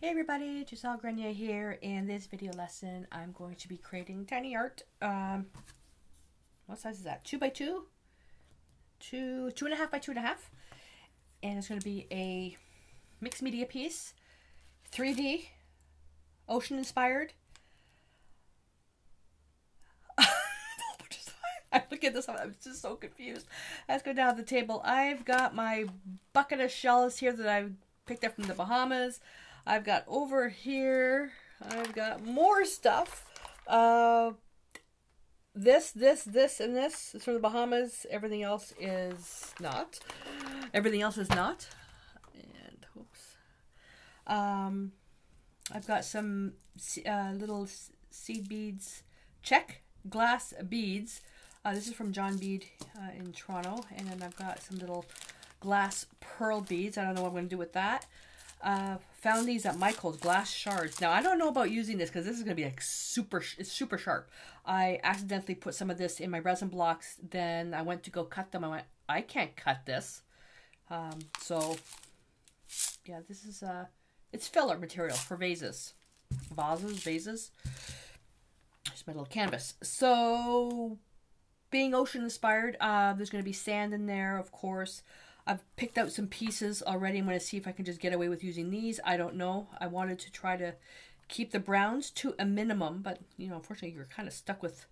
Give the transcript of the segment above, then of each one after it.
Hey everybody, Gisele Grenier here. In this video lesson, I'm going to be creating tiny art. What size is that? 2 by 2? 2.5 by 2.5. And it's going to be a mixed media piece. 3D, ocean inspired. I look at this, I'm just so confused. Let's go down the table. I've got my bucket of shells here that I picked up from the Bahamas. I've got over here, I've got more stuff. This, and this is from the Bahamas. Everything else is not. Everything else is not. And, oops. I've got some little seed beads, check glass beads. This is from John Bead in Toronto. And then I've got some little glass pearl beads. I don't know what I'm going to do with that. Found these at Michael's, glass shards. Now I don't know about using this because this is going to be like it's super sharp. I accidentally put some of this in my resin blocks. Then I went to go cut them. I went, I can't cut this. So yeah, this is it's filler material for vases. Vases. Just my little canvas. So being ocean inspired, there's going to be sand in there, of course. I've picked out some pieces already. I'm going to see if I can just get away with using these. I don't know. I wanted to try to keep the browns to a minimum, but, you know, unfortunately, you're kind of stuck with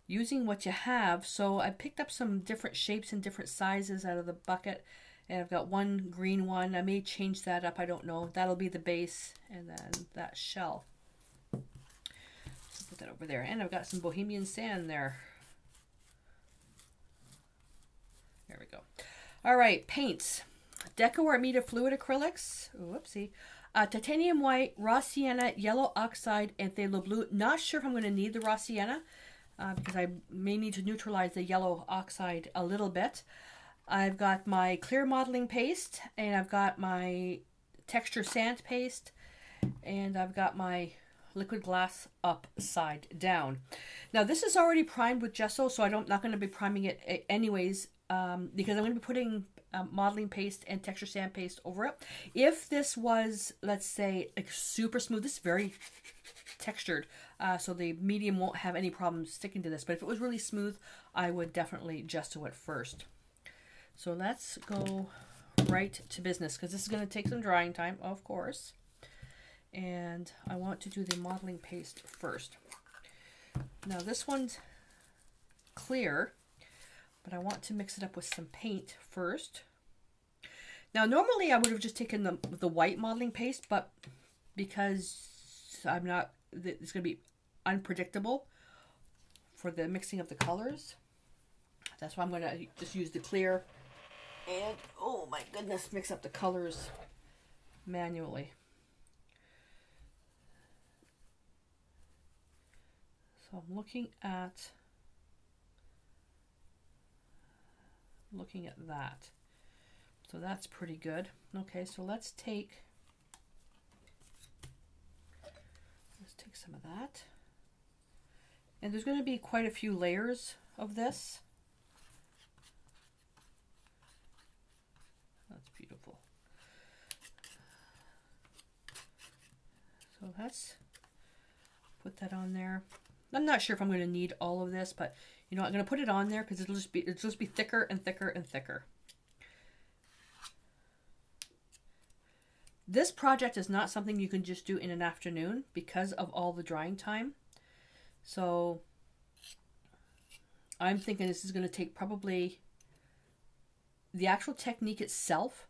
using what you have. So I picked up some different shapes and different sizes out of the bucket, and I've got one green one. I may change that up. I don't know. That'll be the base, and then that shell. Put that over there. And I've got some Bohemian sand there. There we go. All right, paints. Deco Art Media Fluid Acrylics. Whoopsie. Titanium White, Raw Sienna, Yellow Oxide, and Phthalo Blue. Not sure if I'm going to need the Raw Sienna because I may need to neutralize the Yellow Oxide a little bit. I've got my clear modeling paste, and I've got my texture sand paste, and I've got my liquid glass upside down. Now, this is already primed with gesso, so I'm not going to be priming it anyways. Because I'm going to be putting modeling paste and texture sand paste over it. If this was, let's say, like super smooth, this is very textured, so the medium won't have any problems sticking to this. But if it was really smooth, I would definitely gesso it first. So let's go right to business, because this is going to take some drying time, of course. And I want to do the modeling paste first. Now this one's clear, but I want to mix it up with some paint first. Now, normally I would have just taken the white modeling paste, but because it's going to be unpredictable for the mixing of the colors, that's why I'm going to just use the clear and, oh my goodness, mix up the colors manually. So I'm looking at that. So that's pretty good. Okay, so let's take some of that. And there's going to be quite a few layers of this. That's beautiful. So let's put that on there. I'm not sure if I'm going to need all of this, but you know, I'm going to put it on there because it'll just be thicker and thicker and thicker. This project is not something you can just do in an afternoon because of all the drying time. So I'm thinking this is going to take probably the actual technique itself.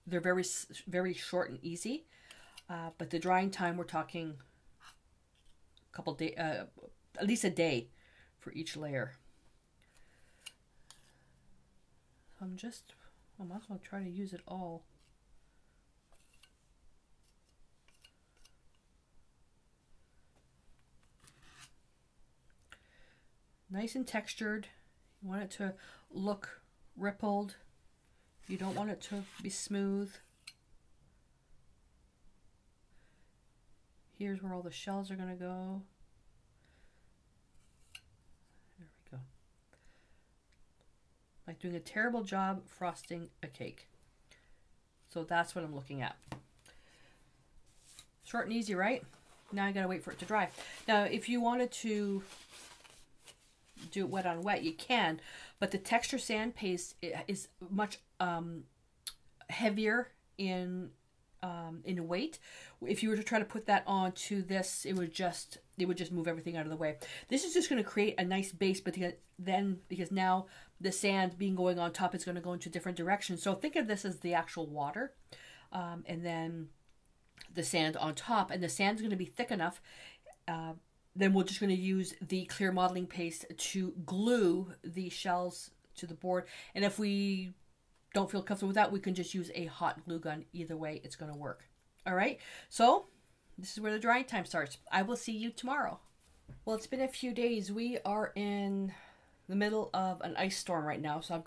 They're very, very short and easy, but the drying time, we're talking a couple days, at least a day for each layer. So I might as well try to use it all. Nice and textured. You want it to look rippled. You don't want it to be smooth. Here's where all the shells are going to go. There we go. Like doing a terrible job frosting a cake. So that's what I'm looking at. Short and easy, right? Now I gotta wait for it to dry. Now, if you wanted to do it wet on wet, you can, but the texture sand paste is much heavier in weight. If you were to try to put that onto this, it would just move everything out of the way. This is just going to create a nice base, but then because now the sand being going on top is going to go into different directions. So think of this as the actual water, and then the sand on top, and the sand's going to be thick enough. Then we're just going to use the clear modeling paste to glue the shells to the board. And if we don't feel comfortable with that, we can just use a hot glue gun. Either way, it's going to work. All right, so this is where the drying time starts. I will see you tomorrow. Well, it's been a few days. We are in the middle of an ice storm right now. So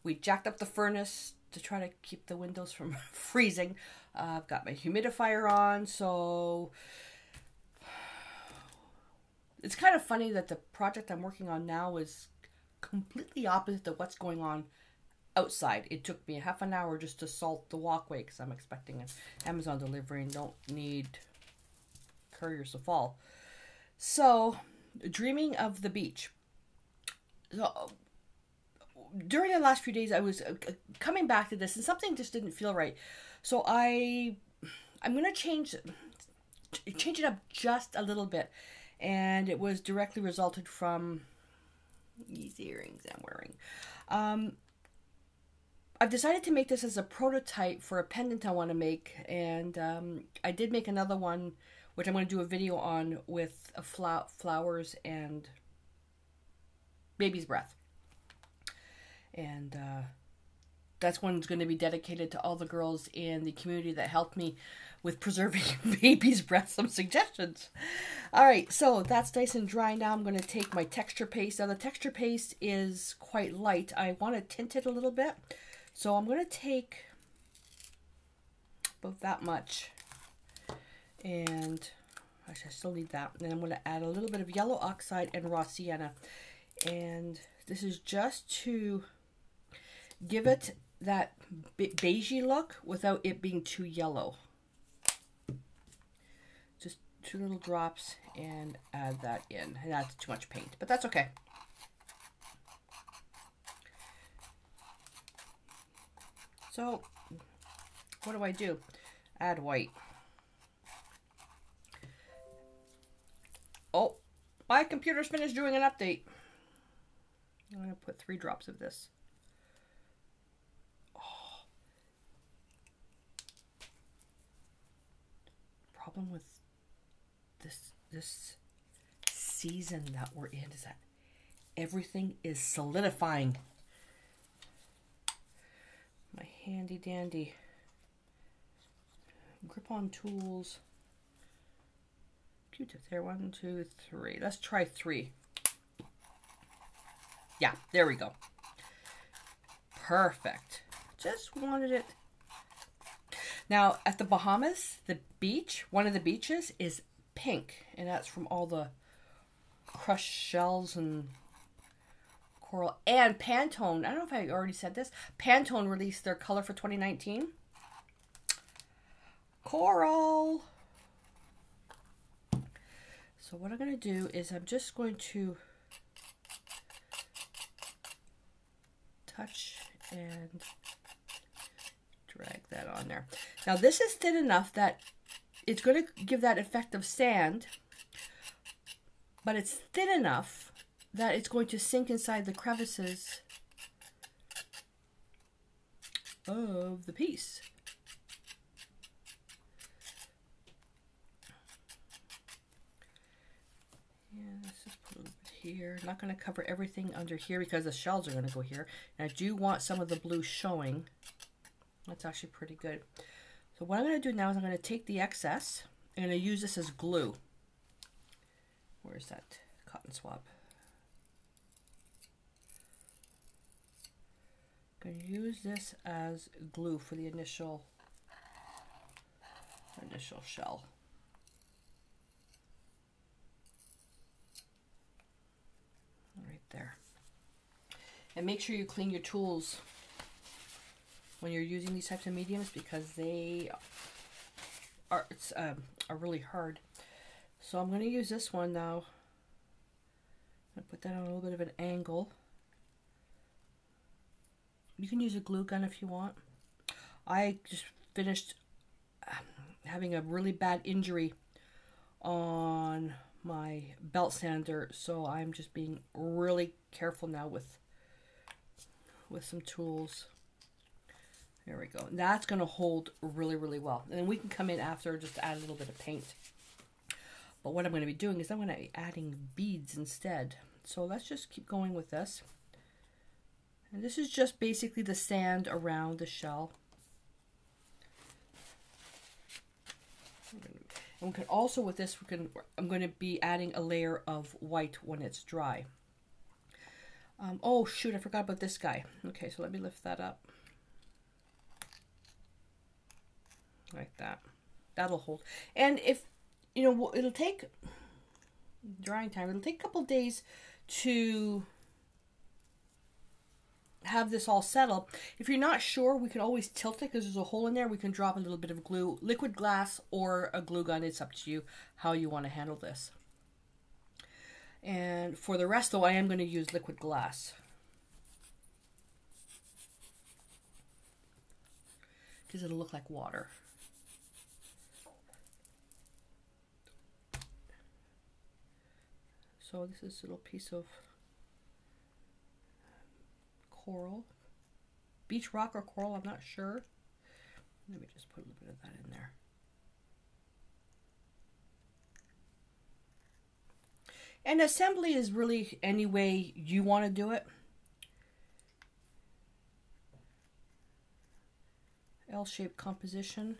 we jacked up the furnace to try to keep the windows from freezing. I've got my humidifier on, so it's kind of funny that the project I'm working on now is completely opposite of what's going on outside. It took me half an hour just to salt the walkway because I'm expecting an Amazon delivery and don't need couriers to fall. So, dreaming of the beach. So, during the last few days, I was coming back to this and something just didn't feel right. So I'm going to change it up just a little bit. And it was directly resulted from these earrings I'm wearing. I've decided to make this as a prototype for a pendant I want to make. And I did make another one, which I'm going to do a video on with flowers and baby's breath. And that's one's going to be dedicated to all the girls in the community that helped me with preserving baby's breath. Some suggestions. All right, so that's nice and dry now. I'm going to take my texture paste. Now the texture paste is quite light. I want to tint it a little bit. So I'm going to take about that much. And actually I still need that. And then I'm going to add a little bit of yellow oxide and raw sienna. And this is just to give it that beigey look without it being too yellow. Just 2 little drops and add that in. And that's too much paint, but that's okay. So, what do? Add white. Oh, my computer's finished doing an update. I'm going to put 3 drops of this. Oh. Problem with this season that we're in is that everything is solidifying. My handy dandy grip-on tools. Q-tip there. 1, 2, 3. Let's try 3. Yeah, there we go. Perfect. Just wanted it. Now, at the Bahamas, the beach, one of the beaches is pink. And that's from all the crushed shells and coral. And Pantone, I don't know if I already said this, Pantone released their color for 2019. Coral. So what I'm going to do is I'm just going to touch and drag that on there. Now this is thin enough that it's going to give that effect of sand, but it's thin enough that it's going to sink inside the crevices of the piece. And let's just put a little bit here. I'm not going to cover everything under here because the shells are going to go here. And I do want some of the blue showing. That's actually pretty good. So what I'm going to do now is I'm going to take the excess. I'm going to use this as glue. Where's that cotton swab? I'm going to use this as glue for the initial shell. Right there. And make sure you clean your tools when you're using these types of mediums because they are really hard. So I'm going to use this one now. I'm going to put that on a little bit of an angle. You can use a glue gun if you want. I just finished having a really bad injury on my belt sander, so I'm just being really careful now with some tools. There we go. And that's going to hold really, really well. And then we can come in after just to add a little bit of paint. But what I'm going to be doing is I'm going to be adding beads instead. So let's just keep going with this. And this is just basically the sand around the shell. And we can also, with this, I'm going to be adding a layer of white when it's dry. Oh shoot, I forgot about this guy. Okay, so let me lift that up. Like that. That'll hold. And if, you know, it'll take drying time. It'll take a couple days to have this all settle. If you're not sure, we can always tilt it because there's a hole in there. We can drop a little bit of glue, liquid glass or a glue gun. It's up to you how you want to handle this. And for the rest, though, I am going to use liquid glass. Because it'll look like water. So this is a little piece of coral. Beach rock or coral, I'm not sure. Let me just put a little bit of that in there. And assembly is really any way you want to do it. L-shaped composition.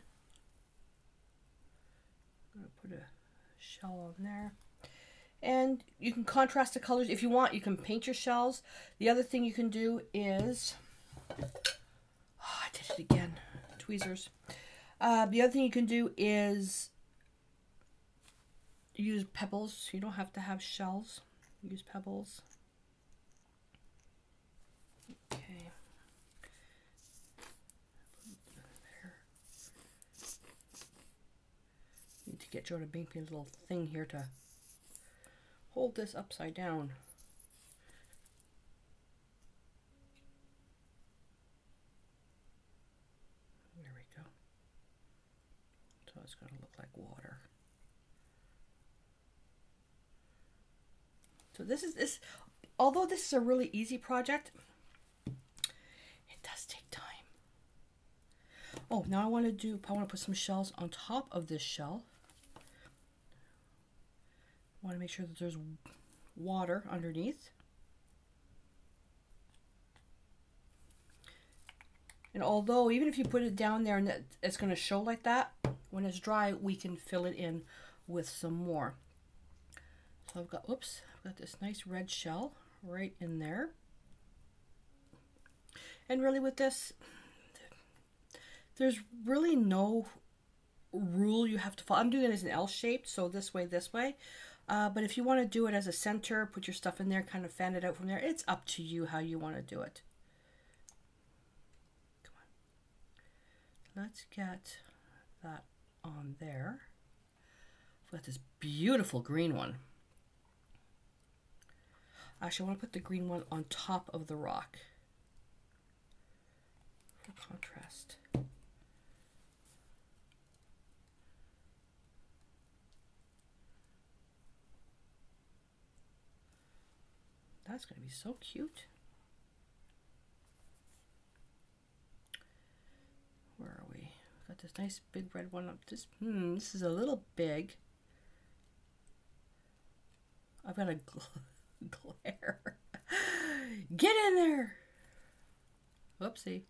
I'm going to put a shell on there. And you can contrast the colors. If you want, you can paint your shells. The other thing you can do is... Oh, I did it again. Tweezers. The other thing you can do is use pebbles. You don't have to have shells. Use pebbles. Okay. There. Need to get Joe to make me a little thing here to hold this upside down. There we go. So it's going to look like water. So this is although this is a really easy project, it does take time. Oh, now I want to put some shells on top of this shell. I want to make sure that there's water underneath. And although even if you put it down there and it's going to show like that, when it's dry, we can fill it in with some more. So I've got this nice red shell right in there. And really with this, there's really no rule you have to follow. I'm doing it as an L shape, so this way. But if you want to do it as a center, put your stuff in there, kind of fan it out from there, it's up to you how you want to do it. Come on. Let's get that on there. I've got this beautiful green one. Actually, I want to put the green one on top of the rock for contrast. That's going to be so cute. Where are we? Got this nice big red one up. This is a little big. I've got a glare. Get in there! Whoopsie.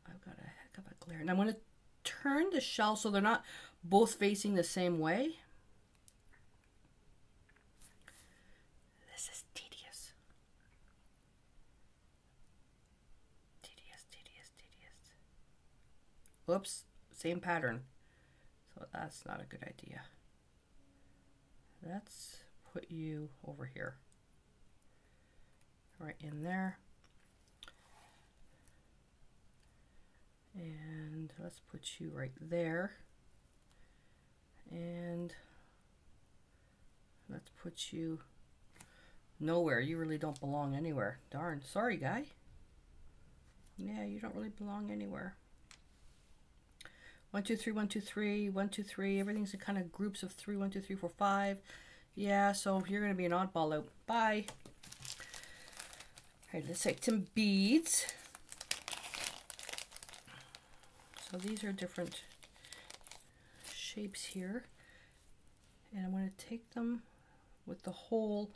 I've got a heck of a glare. And I'm going to turn the shell so they're not both facing the same way. This is tedious. Tedious. Whoops, same pattern. So that's not a good idea. Let's put you over here. Right in there. And let's put you right there. Let's put you nowhere. You really don't belong anywhere. Darn. Sorry, guy. Yeah, you don't really belong anywhere. 1, 2, 3, 1, 2, 3, 1, 2, 3. Everything's in kind of groups of 3, 1, 2, 3, 4, 5. Yeah, so you're going to be an oddball out. Bye. All right, let's take some beads. So these are different shapes here. And I'm going to take them with the hole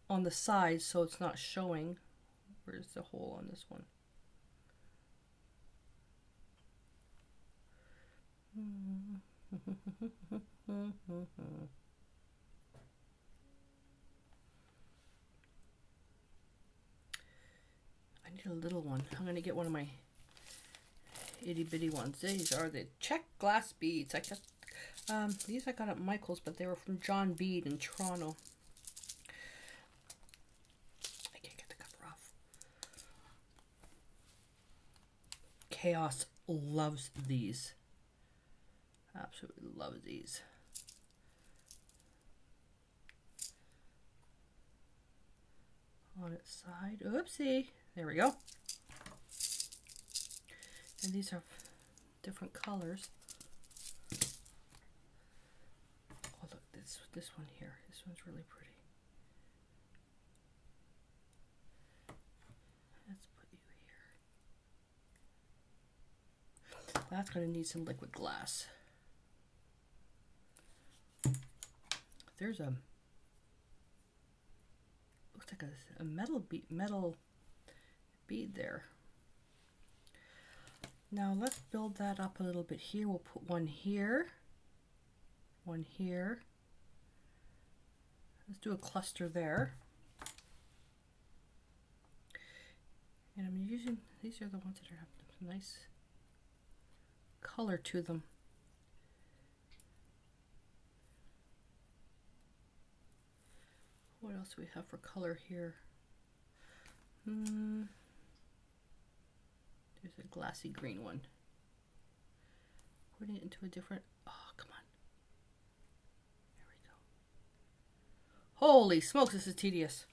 on the side so it's not showing. Where's the hole on this one? I need a little one. I'm going to get one of my itty bitty ones. These are the Czech glass beads. I got these I got at Michael's, but they were from John Bead in Toronto. I can't get the cover off. Chaos loves these. Absolutely loves these. On its side. Oopsie. There we go. And these are different colors. Oh, look, this one here. This one's really pretty. Let's put you here. That's going to need some liquid glass. There's a looks like a metal bead there. Now let's build that up a little bit here. We'll put one here, one here. Let's do a cluster there. And I'm using, these are the ones that have some nice color to them. What else do we have for color here? There's a glassy green one. Putting it into a different, oh, come on. There we go. Holy smokes, this is tedious.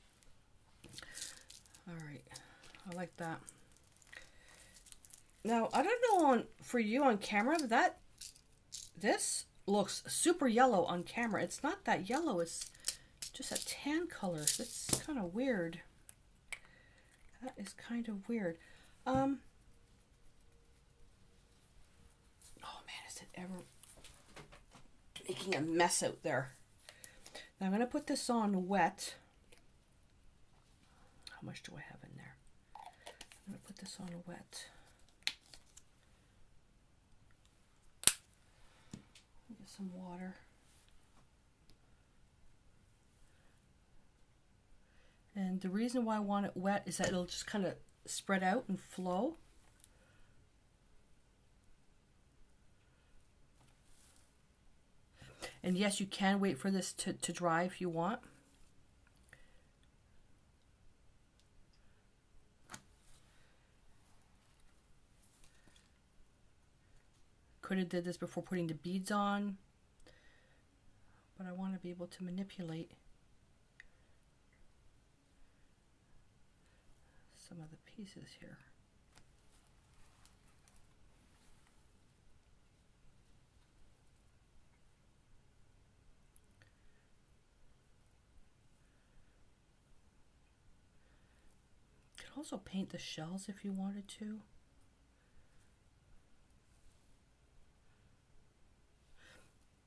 All right, I like that. Now, I don't know for you on camera, but this looks super yellow on camera. It's not that yellow, it's just a tan color. That's kind of weird. That is kind of weird. Oh man, is it ever making a mess out there? Now I'm going to put this on wet. How much do I have in there? I'm going to put this on wet. Get some water. And the reason why I want it wet is that it'll just kind of spread out and flow. And yes, you can wait for this to dry if you want. Could have did this before putting the beads on, but I want to be able to manipulate some of the pieces here. You could also paint the shells if you wanted to.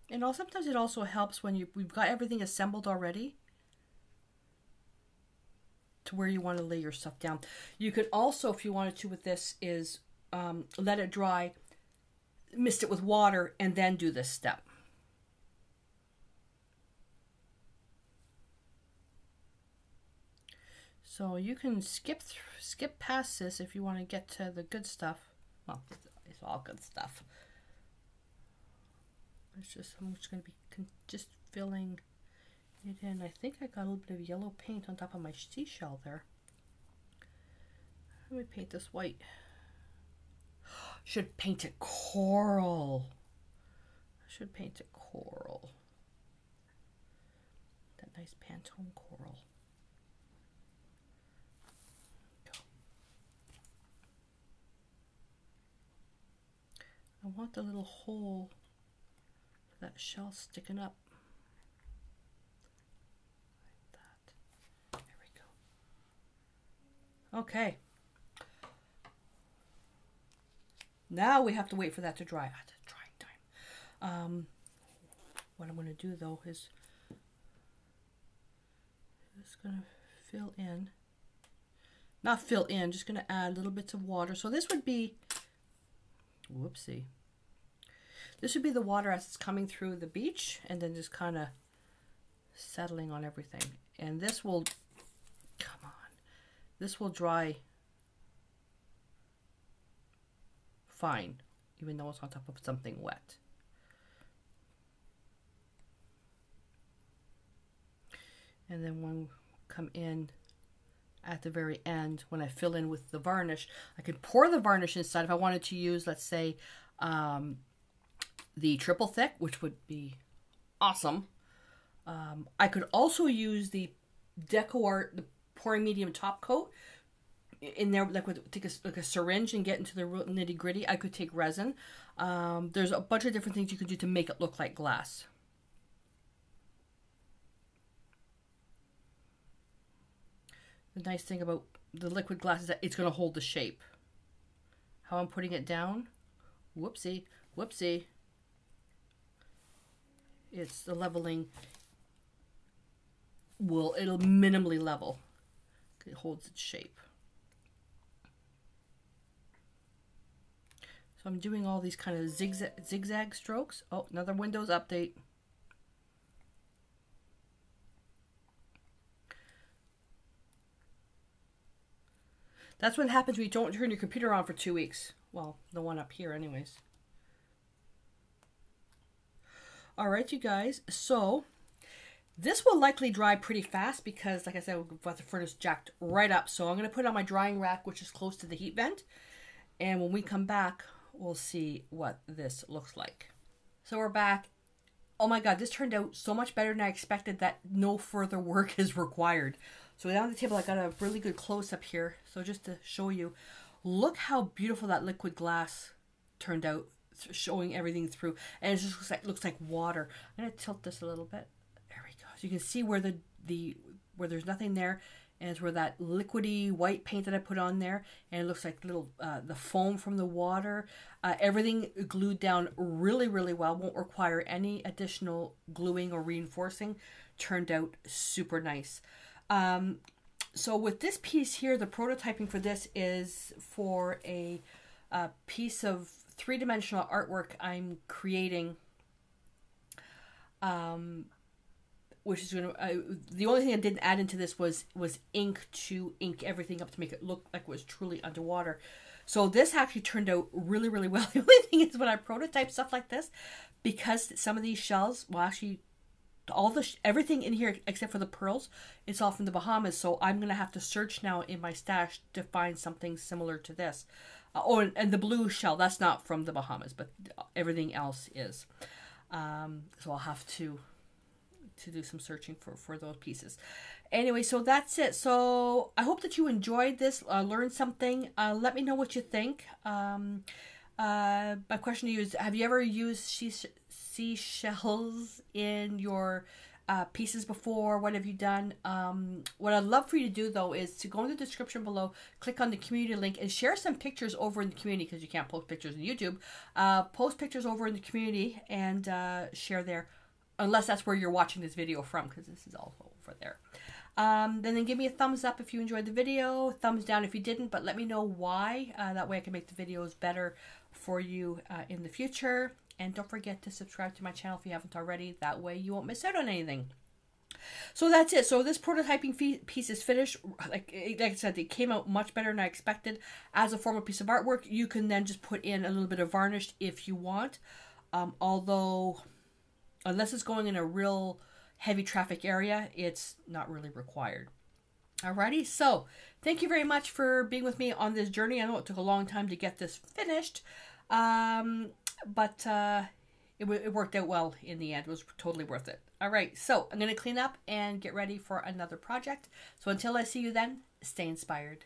And also, sometimes it also helps when we've got everything assembled already to where you want to lay your stuff down. You could also, if you wanted to with this, is let it dry, mist it with water, and then do this step. So you can skip past this if you want to get to the good stuff. Well, it's all good stuff. It's just, I'm just going to be just filling it in. I think I got a little bit of yellow paint on top of my seashell there. Let me paint this white. Should paint it coral. should paint it coral. That nice Pantone coral. I want the little hole for that shell sticking up. Like that. There we go. Okay. Now we have to wait for that to dry. At drying time. What I'm going to do though is just going to fill in. Not fill in, just going to add little bits of water. So this would be, whoopsie. This would be the water as it's coming through the beach and then just kind of settling on everything. And this will, come on, this will dry fine, even though it's on top of something wet. And then when we come in at the very end, when I fill in with the varnish, I could pour the varnish inside if I wanted to use, let's say, the triple thick, which would be awesome. I could also use the DecoArt, the pouring medium top coat in there, like take a syringe and get into the real nitty gritty. I could take resin. There's a bunch of different things you could do to make it look like glass. The nice thing about the liquid glass is that it's going to hold the shape. How I'm putting it down, whoopsie, whoopsie. It's the leveling, it'll minimally level. It holds its shape. So I'm doing all these kind of zigzag strokes. Oh, another Windows update. That's what happens when you don't turn your computer on for 2 weeks. Well, the one up here anyways. All right, you guys. So this will likely dry pretty fast because, like I said, we've got the furnace jacked right up. So I'm going to put it on my drying rack, which is close to the heat vent. And when we come back, we'll see what this looks like. So we're back. Oh my God, this turned out so much better than I expected that no further work is required. So down the table, I got a really good close-up here. So just to show you, look how beautiful that liquid glass turned out, showing everything through. And it just looks like water. I'm going to tilt this a little bit. There we go. So you can see where where there's nothing there. And it's where that liquidy white paint that I put on there. And it looks like little, the foam from the water. Everything glued down really, really well. Won't require any additional gluing or reinforcing. Turned out super nice. So with this piece here, the prototyping for this is for a piece of three-dimensional artwork I'm creating, which is going to, the only thing I didn't add into this was ink to ink everything up to make it look like it was truly underwater. So this actually turned out really, really well. The only thing is when I prototype stuff like this, because some of these shells, well actually, everything in here except for the pearls, it's all from the Bahamas. So I'm gonna have to search now in my stash to find something similar to this. And the blue shell, that's not from the Bahamas, but everything else is. So I'll have to do some searching for those pieces. Anyway, so that's it. So I hope that you enjoyed this, learned something. Let me know what you think. My question to you is: have you ever used seashells in your pieces before? What have you done? What I'd love for you to do though is to go in the description below, click on the community link, and share some pictures over in the community, because you can't post pictures on YouTube. Post pictures over in the community and share there, unless that's where you're watching this video from, because this is all over there. Then give me a thumbs up if you enjoyed the video, thumbs down if you didn't, but let me know why. That way I can make the videos better for you in the future. And don't forget to subscribe to my channel if you haven't already. That way you won't miss out on anything. So that's it. So this prototyping piece is finished. Like I said, it came out much better than I expected. As a formal piece of artwork, you can then just put in a little bit of varnish if you want. Although, unless it's going in a real heavy traffic area, it's not really required. Alrighty, so thank you very much for being with me on this journey. I know it took a long time to get this finished. But it worked out well in the end. It was totally worth it. All right, so I'm going to clean up and get ready for another project. So until I see you then, stay inspired.